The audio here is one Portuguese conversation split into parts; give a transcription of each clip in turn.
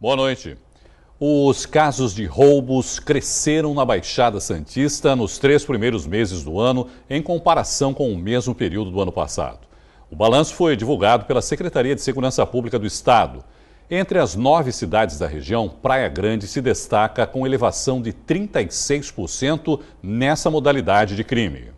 Boa noite. Os casos de roubos cresceram na Baixada Santista nos 3 primeiros meses do ano, em comparação com o mesmo período do ano passado. O balanço foi divulgado pela Secretaria de Segurança Pública do Estado. Entre as 9 cidades da região, Praia Grande se destaca com elevação de 36% nessa modalidade de crime.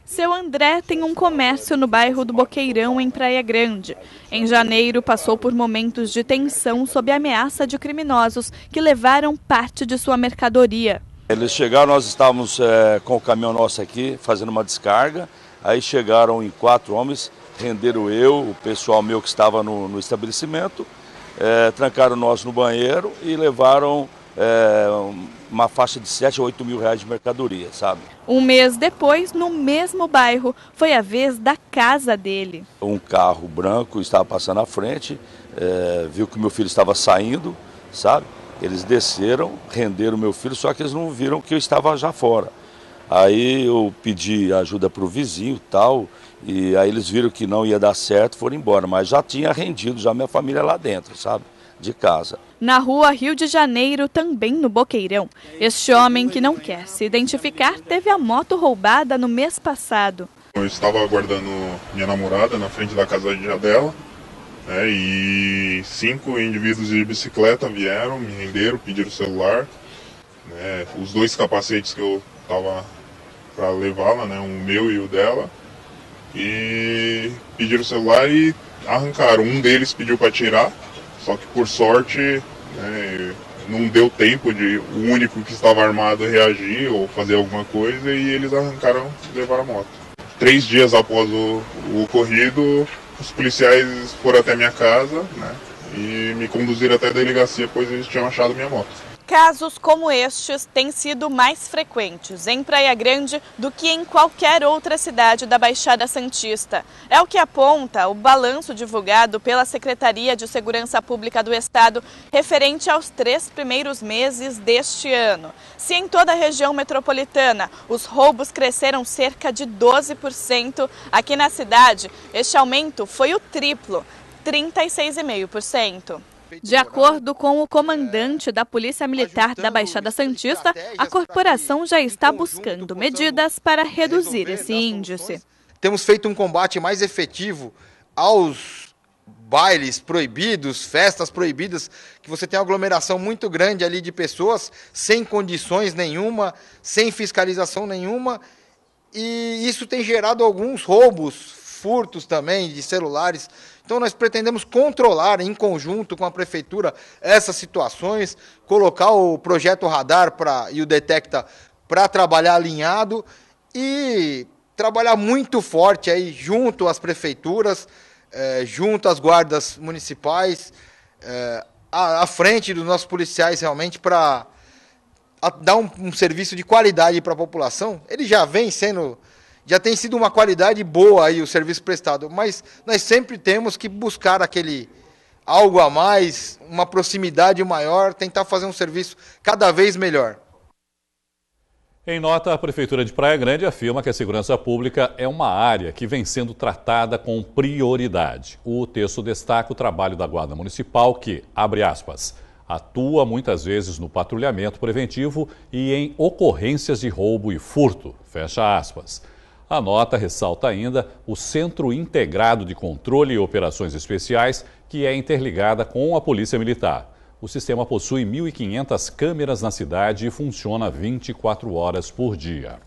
Seu André tem um comércio no bairro do Boqueirão, em Praia Grande. Em janeiro, passou por momentos de tensão sob a ameaça de criminosos que levaram parte de sua mercadoria. Eles chegaram, nós estávamos com o caminhão nosso aqui, fazendo uma descarga. Aí chegaram em 4 homens, renderam eu, o pessoal meu que estava no estabelecimento, trancaram nós no banheiro e levaram uma faixa de 7 a 8 mil reais de mercadoria, sabe? Um mês depois, no mesmo bairro, foi a vez da casa dele. Um carro branco estava passando à frente, viu que meu filho estava saindo, sabe? Eles desceram, renderam meu filho, só que eles não viram que eu estava já fora. Aí eu pedi ajuda para o vizinho e tal, e aí eles viram que não ia dar certo, foram embora. Mas já tinha rendido já minha família lá dentro, sabe? De casa. Na rua Rio de Janeiro, também no Boqueirão, este homem que não quer se identificar teve a moto roubada no mês passado. Eu estava aguardando minha namorada na frente da casa dela, e 5 indivíduos de bicicleta vieram, me renderam, pediram o celular, os 2 capacetes que eu estava para levá-la, o meu e o dela, e pediram o celular e arrancaram. Um deles pediu para tirar, só que por sorte não deu tempo de o único que estava armado reagir ou fazer alguma coisa, e eles arrancaram e levaram a moto. 3 dias após o ocorrido, os policiais foram até minha casa e me conduziram até a delegacia, pois eles tinham achado minha moto. Casos como estes têm sido mais frequentes em Praia Grande do que em qualquer outra cidade da Baixada Santista. É o que aponta o balanço divulgado pela Secretaria de Segurança Pública do Estado referente aos 3 primeiros meses deste ano. Se em toda a região metropolitana os roubos cresceram cerca de 12%, aqui na cidade este aumento foi o triplo, 36,5%. De acordo com o comandante da Polícia Militar da Baixada Santista, a corporação já está buscando medidas para reduzir esse índice. Temos feito um combate mais efetivo aos bailes proibidos, festas proibidas, que você tem uma aglomeração muito grande ali de pessoas, sem condições nenhuma, sem fiscalização nenhuma, e isso tem gerado alguns roubos, furtos também de celulares. Então nós pretendemos controlar em conjunto com a Prefeitura essas situações, colocar o projeto Radar e o Detecta para trabalhar alinhado e trabalhar muito forte aí junto às prefeituras, junto às guardas municipais, à frente dos nossos policiais realmente para dar um serviço de qualidade para a população. Ele já tem sido uma qualidade boa aí o serviço prestado, mas nós sempre temos que buscar aquele algo a mais, uma proximidade maior, tentar fazer um serviço cada vez melhor. Em nota, a Prefeitura de Praia Grande afirma que a segurança pública é uma área que vem sendo tratada com prioridade. O texto destaca o trabalho da Guarda Municipal que, abre aspas, atua muitas vezes no patrulhamento preventivo e em ocorrências de roubo e furto, fecha aspas. A nota ressalta ainda o Centro Integrado de Controle e Operações Especiais, que é interligada com a Polícia Militar. O sistema possui 1.500 câmeras na cidade e funciona 24 horas por dia.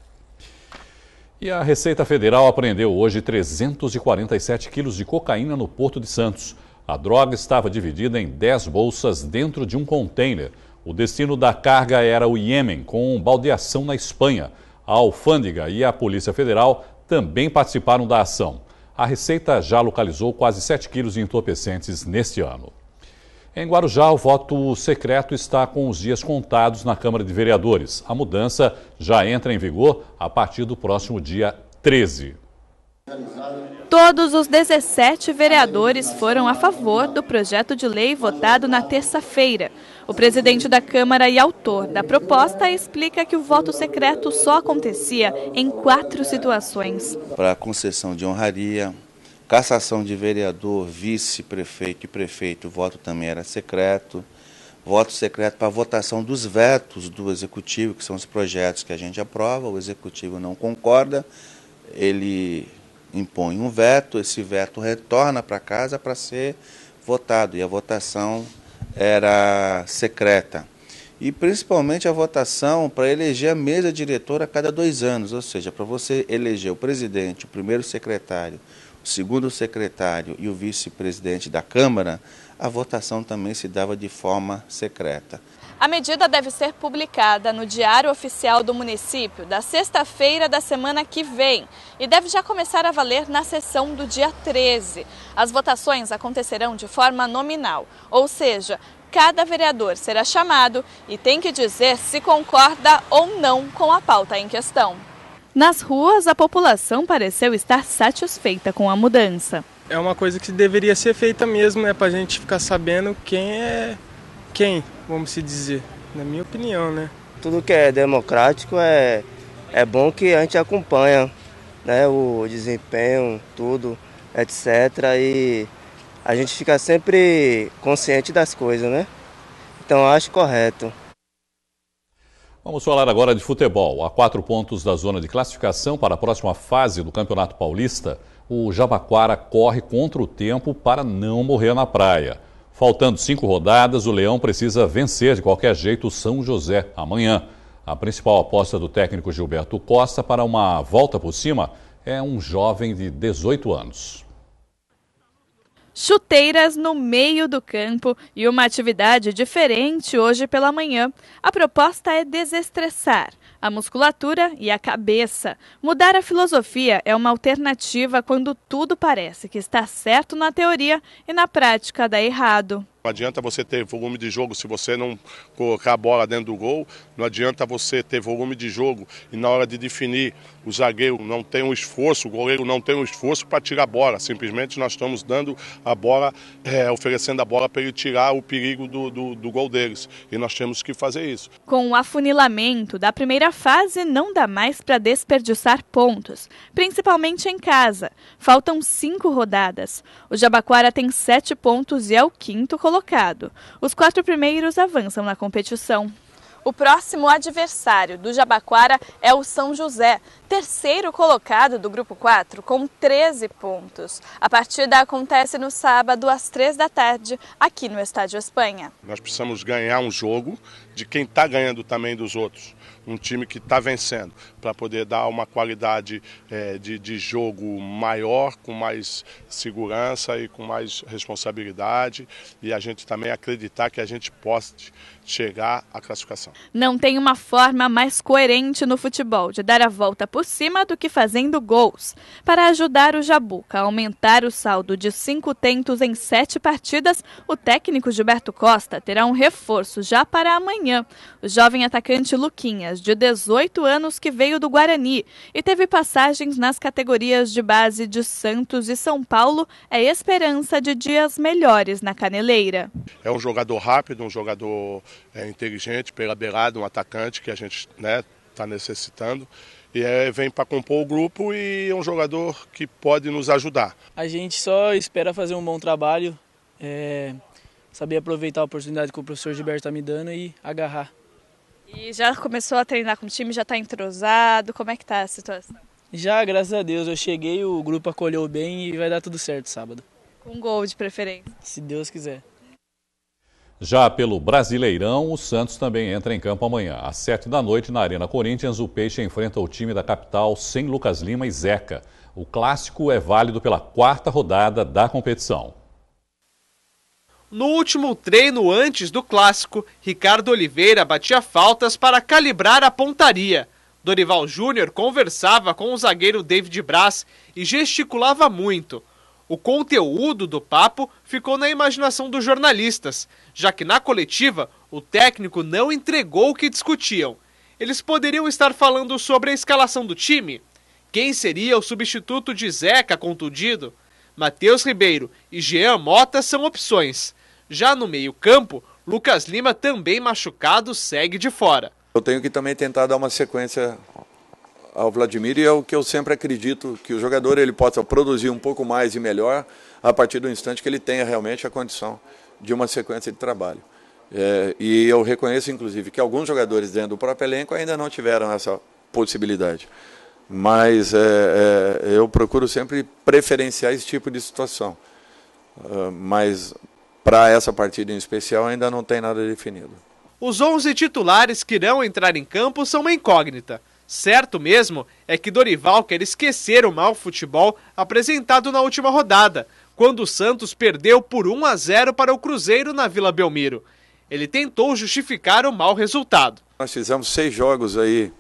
E a Receita Federal apreendeu hoje 347 quilos de cocaína no Porto de Santos. A droga estava dividida em 10 bolsas dentro de um container. O destino da carga era o Iêmen, com baldeação na Espanha. A alfândega e a Polícia Federal também participaram da ação. A Receita já localizou quase 7 quilos de entorpecentes neste ano. Em Guarujá, o voto secreto está com os dias contados na Câmara de Vereadores. A mudança já entra em vigor a partir do próximo dia 13. Todos os 17 vereadores foram a favor do projeto de lei votado na terça-feira. O presidente da Câmara e autor da proposta explica que o voto secreto só acontecia em 4 situações. Para concessão de honraria, cassação de vereador, vice-prefeito e prefeito, o voto também era secreto. Voto secreto para votação dos vetos do Executivo, que são os projetos que a gente aprova, o Executivo não concorda, ele impõe um veto, esse veto retorna para casa para ser votado, e a votação era secreta. E principalmente a votação para eleger a mesa diretora a cada 2 anos, ou seja, para você eleger o presidente, o primeiro secretário, o segundo secretário e o vice-presidente da Câmara, a votação também se dava de forma secreta. A medida deve ser publicada no Diário Oficial do Município da sexta-feira da semana que vem e deve já começar a valer na sessão do dia 13. As votações acontecerão de forma nominal, ou seja, cada vereador será chamado e tem que dizer se concorda ou não com a pauta em questão. Nas ruas, a população pareceu estar satisfeita com a mudança. É uma coisa que deveria ser feita mesmo, né, para a gente ficar sabendo quem é quem, vamos se dizer, na minha opinião, né? Tudo que é democrático é bom que a gente acompanha, né, o desempenho, tudo, etc. E a gente fica sempre consciente das coisas, né? Então eu acho correto. Vamos falar agora de futebol. A 4 pontos da zona de classificação para a próxima fase do Campeonato Paulista, o Jabaquara corre contra o tempo para não morrer na praia. Faltando 5 rodadas, o Leão precisa vencer de qualquer jeito o São José amanhã. A principal aposta do técnico Gilberto Costa para uma volta por cima é um jovem de 18 anos. Chuteiras no meio do campo e uma atividade diferente hoje pela manhã. A proposta é desestressar a musculatura e a cabeça. Mudar a filosofia é uma alternativa quando tudo parece que está certo na teoria e na prática dá errado. Não adianta você ter volume de jogo se você não colocar a bola dentro do gol. Não adianta você ter volume de jogo e na hora de definir o zagueiro não tem um esforço, o goleiro não tem um esforço para tirar a bola. Simplesmente nós estamos dando a bola, oferecendo a bola para ele tirar o perigo do gol deles. E nós temos que fazer isso. Com o afunilamento da primeira fase, não dá mais para desperdiçar pontos, principalmente em casa. Faltam 5 rodadas. O Jabaquara tem 7 pontos e é o 5º colocado. Os 4 primeiros avançam na competição. O próximo adversário do Jabaquara é o São José, terceiro colocado do Grupo 4, com 13 pontos. A partida acontece no sábado, às 3 da tarde, aqui no Estádio Espanha. Nós precisamos ganhar um jogo de quem está ganhando também dos outros. Um time que está vencendo, para poder dar uma qualidade de jogo maior, com mais segurança e com mais responsabilidade, e a gente também acreditar que a gente possa chegar à classificação. Não tem uma forma mais coerente no futebol de dar a volta por cima do que fazendo gols. Para ajudar o Jabuca a aumentar o saldo de 5 tentos em 7 partidas, o técnico Gilberto Costa terá um reforço já para amanhã. O jovem atacante Luquinhas, de 18 anos, que veio do Guarani e teve passagens nas categorias de base de Santos e São Paulo, é esperança de dias melhores na Caneleira. É um jogador rápido, um jogador inteligente, pela beirada, um atacante que a gente está necessitando. E vem para compor o grupo e é um jogador que pode nos ajudar. A gente só espera fazer um bom trabalho, saber aproveitar a oportunidade que o professor Gilberto está me dando e agarrar. E já começou a treinar com o time, já está entrosado, como é que está a situação? Já, graças a Deus, eu cheguei, o grupo acolheu bem e vai dar tudo certo sábado. Com gol de preferência. Se Deus quiser. Já pelo Brasileirão, o Santos também entra em campo amanhã. Às 7 da noite, na Arena Corinthians, o Peixe enfrenta o time da capital sem Lucas Lima e Zeca. O clássico é válido pela 4ª rodada da competição. No último treino antes do clássico, Ricardo Oliveira batia faltas para calibrar a pontaria. Dorival Júnior conversava com o zagueiro David Braz e gesticulava muito. O conteúdo do papo ficou na imaginação dos jornalistas, já que na coletiva o técnico não entregou o que discutiam. Eles poderiam estar falando sobre a escalação do time? Quem seria o substituto de Zeca contundido? Matheus Ribeiro e Jean Mota são opções. Já no meio-campo, Lucas Lima, também machucado, segue de fora. Eu tenho que também tentar dar uma sequência ao Vladimir, e é o que eu sempre acredito, que o jogador ele possa produzir um pouco mais e melhor a partir do instante que ele tenha realmente a condição de uma sequência de trabalho. E eu reconheço, inclusive, que alguns jogadores dentro do próprio elenco ainda não tiveram essa possibilidade. Mas eu procuro sempre preferenciar esse tipo de situação. Mas para essa partida em especial ainda não tem nada definido. Os 11 titulares que irão entrar em campo são uma incógnita. Certo mesmo é que Dorival quer esquecer o mau futebol apresentado na última rodada, quando o Santos perdeu por 1-0 para o Cruzeiro na Vila Belmiro. Ele tentou justificar o mau resultado. Nós fizemos 6 jogos aí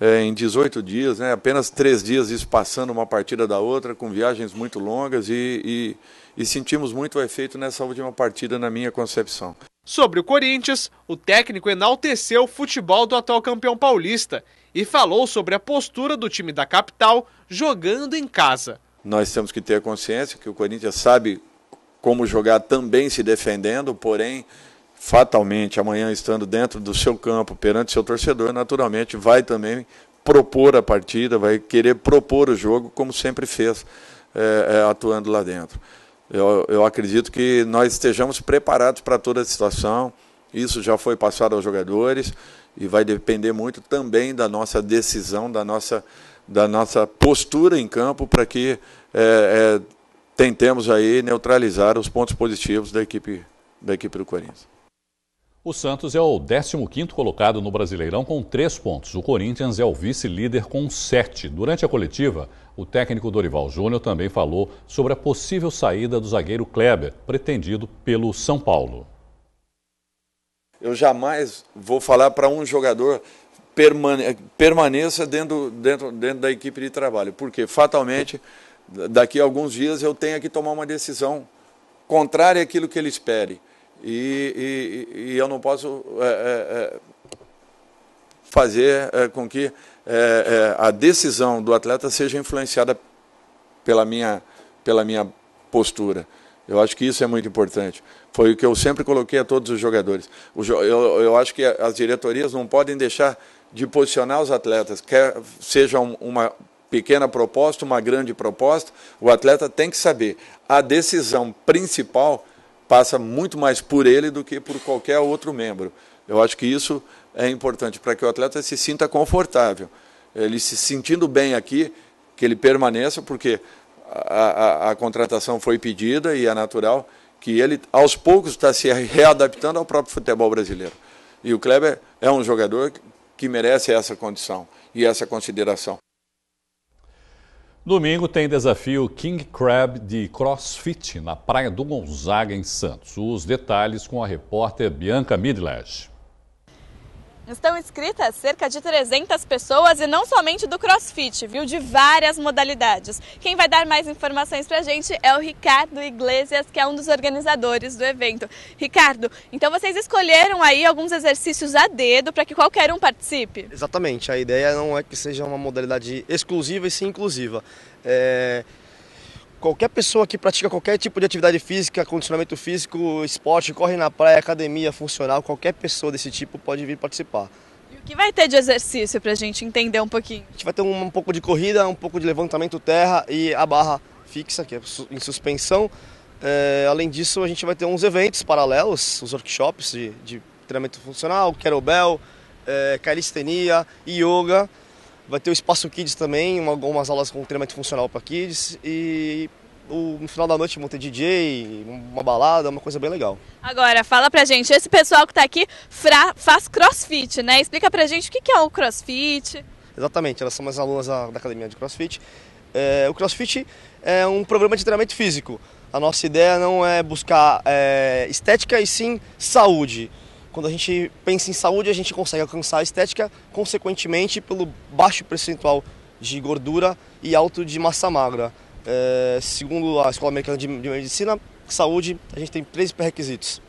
em 18 dias, né? Apenas 3 dias espaçando uma partida da outra, com viagens muito longas e sentimos muito o efeito nessa última partida, na minha concepção. Sobre o Corinthians, o técnico enalteceu o futebol do atual campeão paulista e falou sobre a postura do time da capital jogando em casa. Nós temos que ter consciência que o Corinthians sabe como jogar também se defendendo, porém, fatalmente, amanhã estando dentro do seu campo, perante seu torcedor, naturalmente vai também propor a partida, vai querer propor o jogo como sempre fez, atuando lá dentro. Eu acredito que nós estejamos preparados para toda a situação, isso já foi passado aos jogadores e vai depender muito também da nossa decisão, da nossa postura em campo para que tentemos aí neutralizar os pontos positivos da equipe do Corinthians. O Santos é o 15º colocado no Brasileirão com 3 pontos. O Corinthians é o vice-líder com 7. Durante a coletiva, o técnico Dorival Júnior também falou sobre a possível saída do zagueiro Kleber, pretendido pelo São Paulo. Eu jamais vou falar para um jogador permaneça dentro da equipe de trabalho, porque fatalmente, daqui a alguns dias eu tenho que tomar uma decisão contrária àquilo que ele espere. E eu não posso fazer com que a decisão do atleta seja influenciada pela minha postura. Eu acho que isso é muito importante. Foi o que eu sempre coloquei a todos os jogadores. Eu acho que as diretorias não podem deixar de posicionar os atletas, quer seja uma pequena proposta, uma grande proposta, o atleta tem que saber. A decisão principal passa muito mais por ele do que por qualquer outro membro. Eu acho que isso é importante para que o atleta se sinta confortável. Ele se sentindo bem aqui, que ele permaneça, porque a contratação foi pedida e é natural que ele, aos poucos, está se readaptando ao próprio futebol brasileiro. E o Kleber é um jogador que merece essa condição e essa consideração. Domingo tem desafio King Crab de CrossFit na Praia do Gonzaga, em Santos. Os detalhes com a repórter Bianca Midlash. Estão inscritas cerca de 300 pessoas e não somente do CrossFit, viu? De várias modalidades. Quem vai dar mais informações pra gente é o Ricardo Iglesias, que é um dos organizadores do evento. Ricardo, então vocês escolheram aí alguns exercícios a dedo para que qualquer um participe? Exatamente, a ideia não é que seja uma modalidade exclusiva e sim inclusiva. Qualquer pessoa que pratica qualquer tipo de atividade física, condicionamento físico, esporte, corre na praia, academia, funcional, qualquer pessoa desse tipo pode vir participar. E o que vai ter de exercício para a gente entender um pouquinho? A gente vai ter um pouco de corrida, um pouco de levantamento terra e a barra fixa, que é em suspensão. Além disso, a gente vai ter uns eventos paralelos, os workshops de treinamento funcional, kettlebell, calistenia, yoga. Vai ter o Espaço Kids também, algumas aulas com treinamento funcional para kids e no final da noite vão ter DJ, uma balada, uma coisa bem legal. Agora, fala pra gente, esse pessoal que tá aqui faz CrossFit, né? Explica pra gente o que é o CrossFit. Exatamente, elas são as alunas da academia de CrossFit. O CrossFit é um programa de treinamento físico. A nossa ideia não é buscar estética e sim saúde. Quando a gente pensa em saúde, a gente consegue alcançar a estética, consequentemente, pelo baixo percentual de gordura e alto de massa magra. Segundo a Escola Americana de Medicina, saúde, a gente tem 3 pré-requisitos.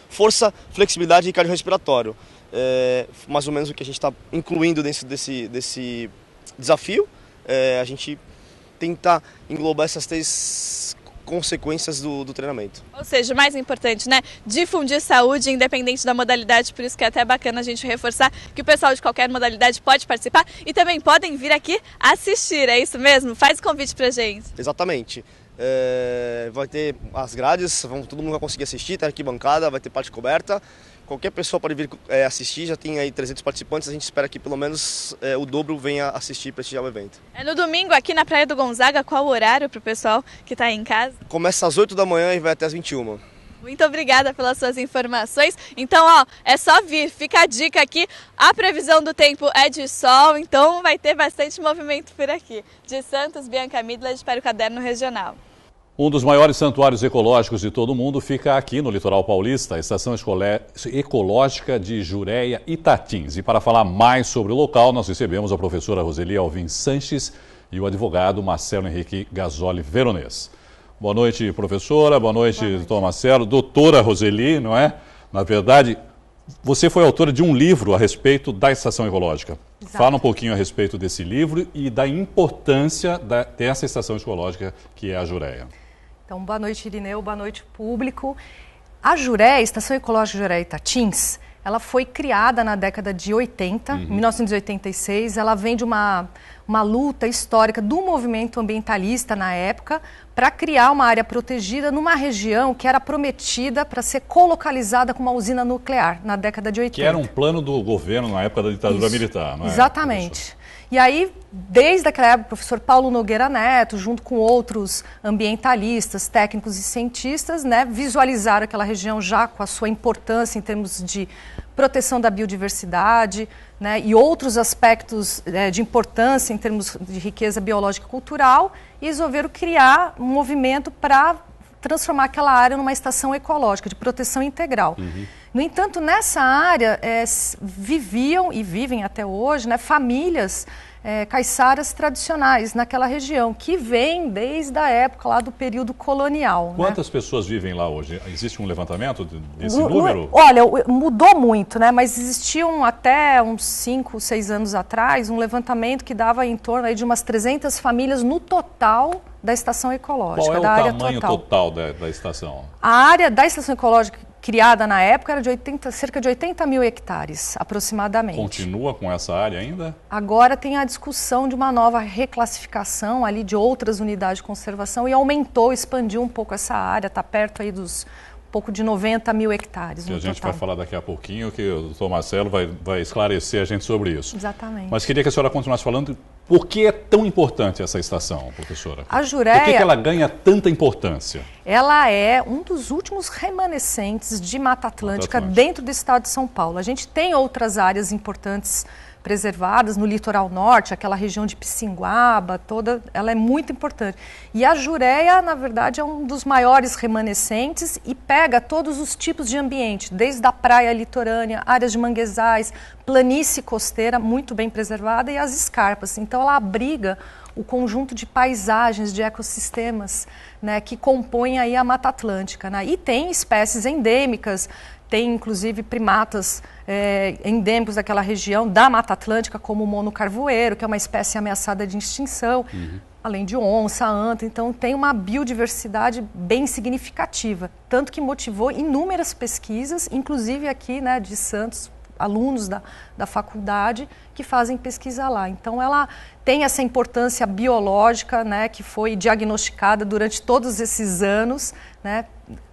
Força, flexibilidade e cardiorrespiratório. Mais ou menos o que a gente está incluindo dentro desse desafio. A gente tenta englobar essas 3 consequências do treinamento. Ou seja, o mais importante, né? Difundir saúde, independente da modalidade, por isso que é até bacana a gente reforçar que o pessoal de qualquer modalidade pode participar e também podem vir aqui assistir, é isso mesmo? Faz o convite pra gente. Exatamente. Vai ter as grades, todo mundo vai conseguir assistir, tem arquibancada, vai ter parte coberta. Qualquer pessoa pode vir assistir, já tem aí 300 participantes, a gente espera que pelo menos o dobro venha assistir e prestigiar o evento. É no domingo aqui na Praia do Gonzaga, qual o horário para o pessoal que está aí em casa? Começa às 8 da manhã e vai até às 21. Muito obrigada pelas suas informações. Então, ó, é só vir, fica a dica aqui, a previsão do tempo é de sol, então vai ter bastante movimento por aqui. De Santos, Bianca Midland para o Caderno Regional. Um dos maiores santuários ecológicos de todo o mundo fica aqui no litoral paulista, a Estação Ecológica de Jureia Itatins. E para falar mais sobre o local, nós recebemos a professora Roseli Alvim Sanches e o advogado Marcelo Henrique Gasoli Veronês. Boa noite, professora. Boa noite, doutor Marcelo. Doutora Roseli, não é? Na verdade, você foi autora de um livro a respeito da Estação Ecológica. Exato. Fala um pouquinho a respeito desse livro e da importância dessa Estação Ecológica que é a Jureia. Então, boa noite, Irineu, boa noite, público. A Jureia, Estação Ecológica Jureia Itatins, ela foi criada na década de 80, 1986. Ela vem de uma luta histórica do movimento ambientalista na época para criar uma área protegida numa região que era prometida para ser colocalizada com uma usina nuclear na década de 80. Que era um plano do governo na época da ditadura militar, não é? Exatamente. E aí, desde aquela época, o professor Paulo Nogueira Neto, junto com outros ambientalistas, técnicos e cientistas, né, visualizaram aquela região já com a sua importância em termos de proteção da biodiversidade, né, e outros aspectos de importância em termos de riqueza biológica e cultural, e resolveram criar um movimento para transformar aquela área numa estação ecológica de proteção integral. No entanto, nessa área viviam e vivem até hoje, né, famílias caiçaras tradicionais naquela região, que vem desde a época lá do período colonial. Quantas pessoas vivem lá hoje? Existe um levantamento desse número? Olha, mudou muito, né? Mas existiam até uns 5, 6 anos atrás um levantamento que dava em torno aí de umas 300 famílias no total da estação ecológica. Qual é o tamanho total da estação? A área da estação ecológica criada na época era de cerca de 80 mil hectares, aproximadamente. Continua com essa área ainda? Agora tem a discussão de uma nova reclassificação ali de outras unidades de conservação e aumentou, expandiu um pouco essa área, está perto aí dos pouco de 90 mil hectares. Que a gente vai falar daqui a pouquinho, que o doutor Marcelo vai esclarecer a gente sobre isso. Exatamente. Mas queria que a senhora continuasse falando por que é tão importante essa estação, professora? A Jureia... Por que ela ganha tanta importância? Ela é um dos últimos remanescentes de Mata Atlântica dentro do estado de São Paulo. A gente tem outras áreas importantes preservadas no litoral norte, aquela região de Pissinguaba, toda, ela é muito importante. E a Jureia, na verdade, é um dos maiores remanescentes e pega todos os tipos de ambiente, desde a praia litorânea, áreas de manguezais, planície costeira, muito bem preservada, e as escarpas. Então, ela abriga o conjunto de paisagens, de ecossistemas, né, que compõem aí a Mata Atlântica, né? E tem espécies endêmicas, tem inclusive primatas endêmicos daquela região da Mata Atlântica, como o mono carvoeiro, que é uma espécie ameaçada de extinção, além de onça, anta. Então tem uma biodiversidade bem significativa, tanto que motivou inúmeras pesquisas, inclusive aqui, né, de Santos, alunos da faculdade que fazem pesquisa lá. Então ela tem essa importância biológica, né, que foi diagnosticada durante todos esses anos, né,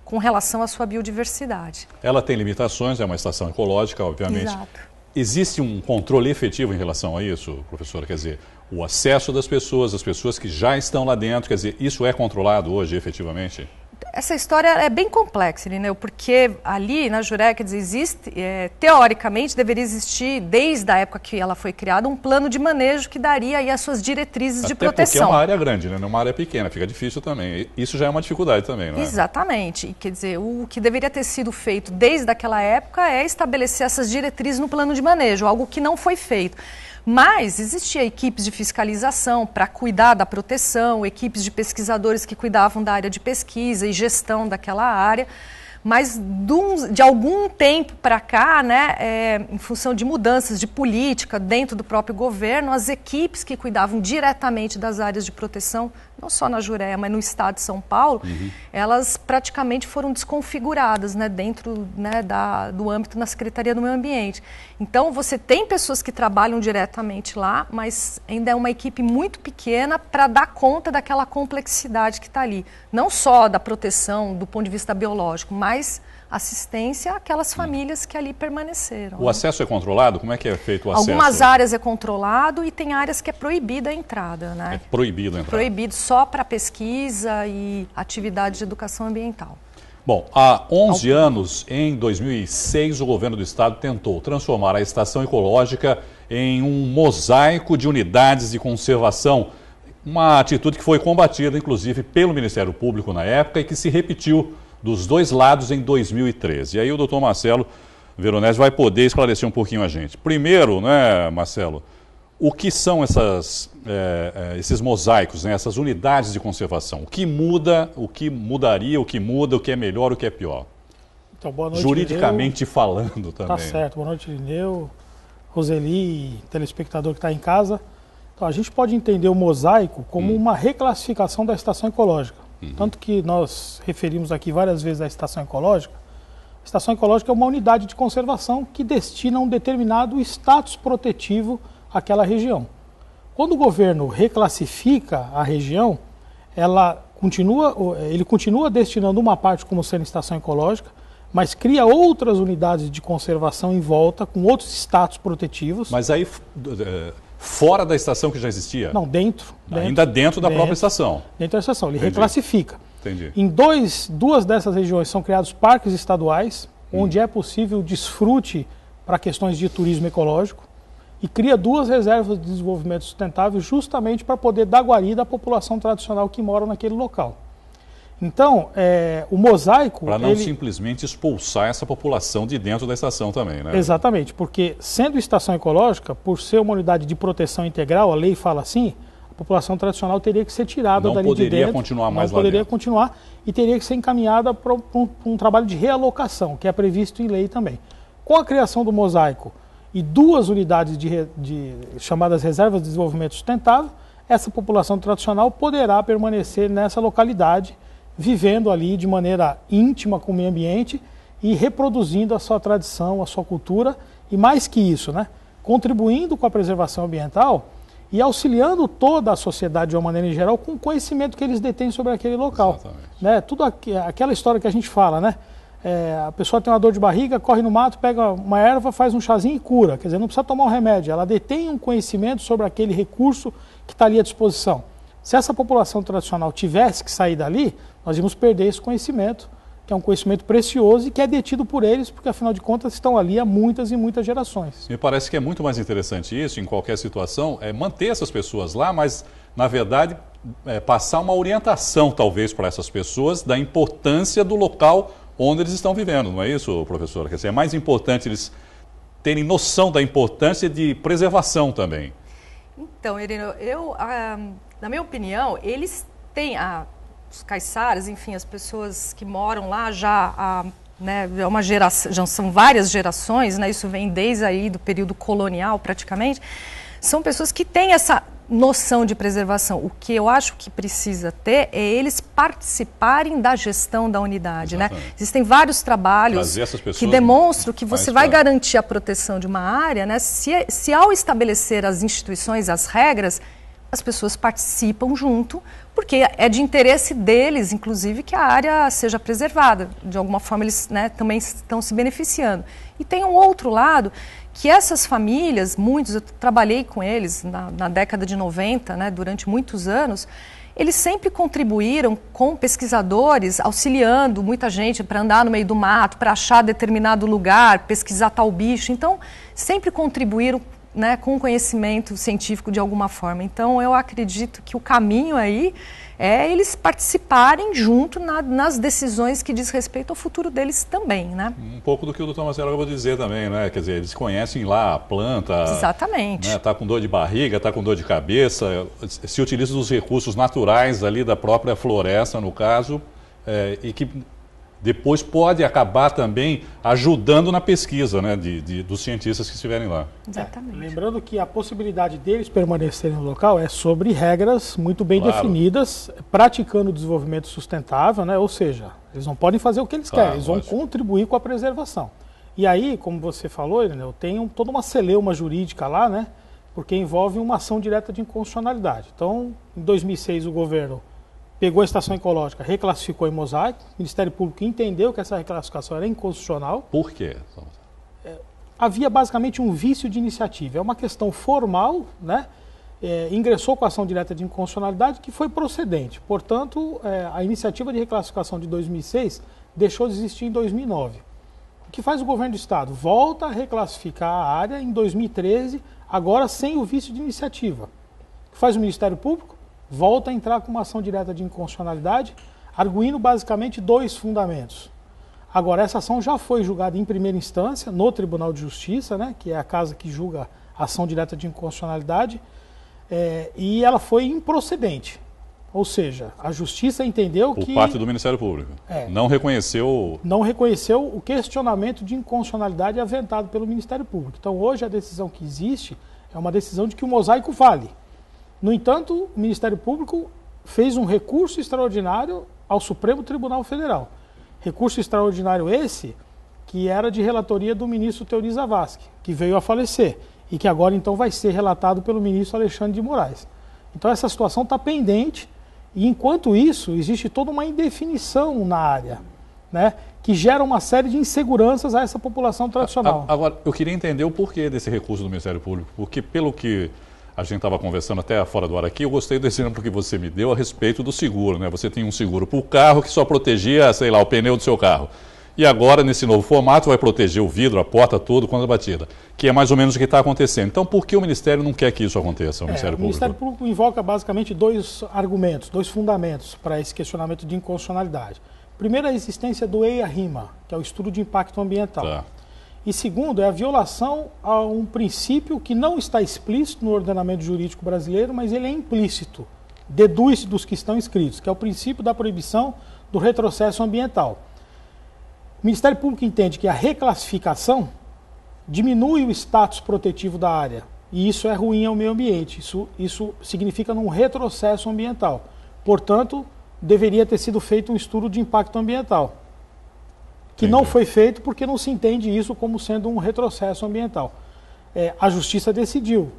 com relação à sua biodiversidade. Ela tem limitações, é uma estação ecológica, obviamente. Exato. Existe um controle efetivo em relação a isso, professora? Quer dizer, o acesso das pessoas, as pessoas que já estão lá dentro, quer dizer, isso é controlado hoje efetivamente? Essa história é bem complexa, Irineu, porque ali na Jureia, quer dizer, existe, teoricamente deveria existir, desde a época que ela foi criada, um plano de manejo que daria aí as suas diretrizes de proteção. Até porque é uma área grande, né? Não é uma área pequena, fica difícil também. Isso já é uma dificuldade também, não é? Exatamente. Quer dizer, o que deveria ter sido feito desde aquela época é estabelecer essas diretrizes no plano de manejo, algo que não foi feito. Mas existia equipes de fiscalização para cuidar da proteção, equipes de pesquisadores que cuidavam da área de pesquisa e gestão daquela área. Mas de algum tempo para cá, né, em função de mudanças de política dentro do próprio governo, as equipes que cuidavam diretamente das áreas de proteção não só na Jureia, mas no estado de São Paulo, elas praticamente foram desconfiguradas, né, dentro, né, do âmbito na Secretaria do Meio Ambiente. Então, você tem pessoas que trabalham diretamente lá, mas ainda é uma equipe muito pequena para dar conta daquela complexidade que está ali. Não só da proteção do ponto de vista biológico, mas assistência àquelas famílias que ali permaneceram. O acesso é controlado? Como é que é feito o acesso? Algumas áreas é controlado e tem áreas que é proibida a entrada, né? É proibido a entrada. Proibido só para pesquisa e atividade de educação ambiental. Bom, há 11 anos, em 2006, o governo do estado tentou transformar a estação ecológica em um mosaico de unidades de conservação. Uma atitude que foi combatida, inclusive, pelo Ministério Público na época e que se repetiu dos dois lados em 2013. E aí o doutor Marcelo Veronese vai poder esclarecer um pouquinho a gente. Primeiro, né, Marcelo, o que são esses mosaicos, né, essas unidades de conservação? O que muda, o que mudaria, o que muda, o que é melhor, o que é pior? Então, boa noite, juridicamente Lineu. Falando também. Tá certo. Boa noite, Lineu, Roseli, telespectador que está em casa. Então, a gente pode entender o mosaico como uma reclassificação da estação ecológica. Tanto que nós referimos aqui várias vezes a estação ecológica. A estação ecológica é uma unidade de conservação que destina um determinado status protetivo àquela região. Quando o governo reclassifica a região, ele continua destinando uma parte como sendo estação ecológica, mas cria outras unidades de conservação em volta, com outros status protetivos. Mas aí, fora da estação que já existia? Não, dentro. Ainda dentro da própria estação? Dentro da estação, ele Entendi. reclassifica. Entendi. Em duas dessas regiões são criados parques estaduais, onde é possível desfrute para questões de turismo ecológico, e cria 2 reservas de desenvolvimento sustentável justamente para poder dar guarida à população tradicional que mora naquele local. Então, o mosaico... Para não simplesmente expulsar essa população de dentro da estação também, né? Exatamente, porque sendo estação ecológica, por ser uma unidade de proteção integral, a lei fala assim, a população tradicional teria que ser tirada dali de dentro. Não poderia continuar mais lá dentro. Não poderia continuar e teria que ser encaminhada para um trabalho de realocação, que é previsto em lei também. Com a criação do mosaico e 2 unidades chamadas reservas de desenvolvimento sustentável, essa população tradicional poderá permanecer nessa localidade, vivendo ali de maneira íntima com o meio ambiente e reproduzindo a sua tradição, a sua cultura e mais que isso, né, contribuindo com a preservação ambiental e auxiliando toda a sociedade de uma maneira em geral com o conhecimento que eles detêm sobre aquele local. Né, tudo aquela história que a gente fala, né? A pessoa tem uma dor de barriga, corre no mato, pega uma erva, faz um chazinho e cura. Quer dizer, não precisa tomar um remédio, ela detém um conhecimento sobre aquele recurso que está ali à disposição. Se essa população tradicional tivesse que sair dali, nós íamos perder esse conhecimento, que é um conhecimento precioso e que é detido por eles, porque afinal de contas estão ali há muitas e muitas gerações. Me parece que é muito mais interessante isso, em qualquer situação, é manter essas pessoas lá, mas, na verdade, passar uma orientação, talvez, para essas pessoas da importância do local onde eles estão vivendo, não é isso, professora? Quer dizer, é mais importante eles terem noção da importância de preservação também. Então, Irino, na minha opinião, eles têm os caiçaras, enfim, as pessoas que moram lá né, é uma geração, já são várias gerações, né, isso vem desde aí do período colonial praticamente, são pessoas que têm essa noção de preservação. O que eu acho que precisa ter é eles participarem da gestão da unidade, né? Existem vários trabalhos que demonstram que você vai garantir a proteção de uma área, né? Se ao estabelecer as instituições, as regras, as pessoas participam junto, porque é de interesse deles, inclusive, que a área seja preservada. De alguma forma, eles, né, também estão se beneficiando. E tem um outro lado, que essas famílias, muitos, eu trabalhei com eles na década de 90, né, durante muitos anos, eles sempre contribuíram com pesquisadores, auxiliando muita gente para andar no meio do mato, para achar determinado lugar, pesquisar tal bicho. Então, sempre contribuíram, né, com conhecimento científico de alguma forma. Então, eu acredito que o caminho aí é eles participarem junto nas decisões que diz respeito ao futuro deles também, né? Um pouco do que o doutor Marcelo acabou de dizer também, né? Quer dizer, eles conhecem lá a planta. Exatamente. Né? Tá com dor de barriga, tá com dor de cabeça, se utiliza dos recursos naturais ali da própria floresta, no caso, e que depois pode acabar também ajudando na pesquisa, né, dos cientistas que estiverem lá. Exatamente. Lembrando que a possibilidade deles permanecerem no local é sobre regras muito bem definidas, praticando o desenvolvimento sustentável, né? Ou seja, eles não podem fazer o que eles querem, eles vão contribuir com a preservação. E aí, como você falou, eu tenho toda uma celeuma jurídica lá, né? Porque envolve uma ação direta de inconstitucionalidade. Então, em 2006, o governo pegou a estação ecológica, reclassificou em mosaico, o Ministério Público entendeu que essa reclassificação era inconstitucional. Por quê? Havia basicamente um vício de iniciativa. É uma questão formal, né? Ingressou com a ação direta de inconstitucionalidade que foi procedente. Portanto, a iniciativa de reclassificação de 2006 deixou de existir em 2009. O que faz o governo do Estado? Volta a reclassificar a área em 2013, agora sem o vício de iniciativa. O que faz o Ministério Público? Volta a entrar com uma ação direta de inconstitucionalidade, arguindo basicamente 2 fundamentos. Agora, essa ação já foi julgada em primeira instância no Tribunal de Justiça, né, que é a casa que julga a ação direta de inconstitucionalidade, e ela foi improcedente. Ou seja, a Justiça entendeu que... Por parte do Ministério Público. Não reconheceu... Não reconheceu o questionamento de inconstitucionalidade aventado pelo Ministério Público. Então, hoje, a decisão que existe é uma decisão de que o mosaico vale. No entanto, o Ministério Público fez um recurso extraordinário ao Supremo Tribunal Federal. Recurso extraordinário esse que era de relatoria do ministro Teori Zavascki, que veio a falecer e que agora então vai ser relatado pelo ministro Alexandre de Moraes. Então essa situação está pendente e enquanto isso existe toda uma indefinição na área, né, que gera uma série de inseguranças a essa população tradicional. Agora, eu queria entender o porquê desse recurso do Ministério Público, porque pelo que a gente estava conversando até fora do ar aqui, eu gostei do exemplo que você me deu a respeito do seguro, né? Você tem um seguro para o carro que só protegia, sei lá, o pneu do seu carro. E agora, nesse novo formato, vai proteger o vidro, a porta, tudo contra a batida, que é mais ou menos o que está acontecendo. Então, por que o Ministério não quer que isso aconteça, o Ministério Público? O Ministério Público invoca basicamente 2 argumentos, 2 fundamentos para esse questionamento de inconstitucionalidade. Primeiro, a existência do EIA-RIMA, que é o estudo de impacto ambiental. Tá. E segundo, é a violação a um princípio que não está explícito no ordenamento jurídico brasileiro, mas ele é implícito, deduz-se dos que estão escritos, que é o princípio da proibição do retrocesso ambiental. O Ministério Público entende que a reclassificação diminui o status protetivo da área, e isso é ruim ao meio ambiente, isso significa um retrocesso ambiental. Portanto, deveria ter sido feito um estudo de impacto ambiental, que não foi feito porque não se entende isso como sendo um retrocesso ambiental. A Justiça decidiu,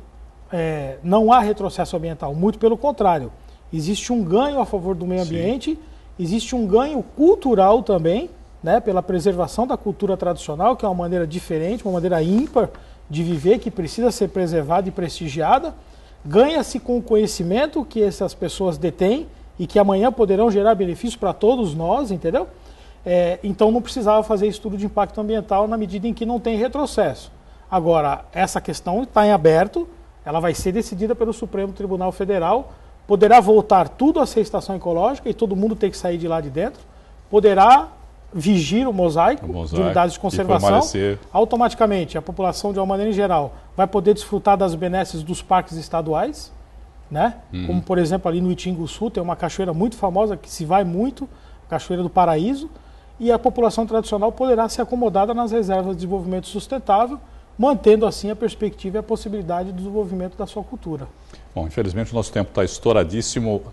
não há retrocesso ambiental, muito pelo contrário. Existe um ganho a favor do meio ambiente, existe um ganho cultural também, né, pela preservação da cultura tradicional, que é uma maneira diferente, uma maneira ímpar de viver, que precisa ser preservada e prestigiada. Ganha-se com o conhecimento que essas pessoas detêm e que amanhã poderão gerar benefícios para todos nós, entendeu? Então não precisava fazer estudo de impacto ambiental na medida em que não tem retrocesso. Agora, essa questão está em aberto, ela vai ser decidida pelo Supremo Tribunal Federal, poderá voltar tudo a ser estação ecológica e todo mundo tem que sair de lá de dentro, poderá vigir o mosaico de unidades de conservação, automaticamente a população de uma maneira em geral vai poder desfrutar das benesses dos parques estaduais, né? Como por exemplo ali no Itinguçu tem uma cachoeira muito famosa que se vai muito, a Cachoeira do Paraíso, e a população tradicional poderá ser acomodada nas reservas de desenvolvimento sustentável, mantendo assim a perspectiva e a possibilidade de desenvolvimento da sua cultura. Bom, infelizmente o nosso tempo está estouradíssimo,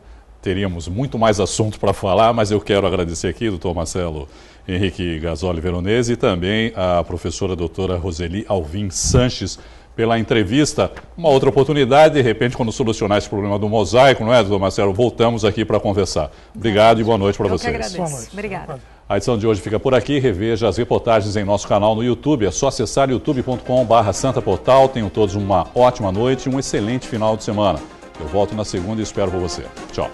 teríamos muito mais assunto para falar, mas eu quero agradecer aqui, doutor Marcelo Henrique Gasoli Veronese e também a professora doutora Roseli Alvim Sanches pela entrevista. Uma outra oportunidade, de repente, quando solucionar esse problema do mosaico, não é, doutor Marcelo? Voltamos aqui para conversar. Obrigado e boa noite para vocês. Eu que agradeço. Obrigada. A edição de hoje fica por aqui. Reveja as reportagens em nosso canal no YouTube. É só acessar youtube.com/santaportal. Tenham todos uma ótima noite e um excelente final de semana. Eu volto na segunda e espero por você. Tchau.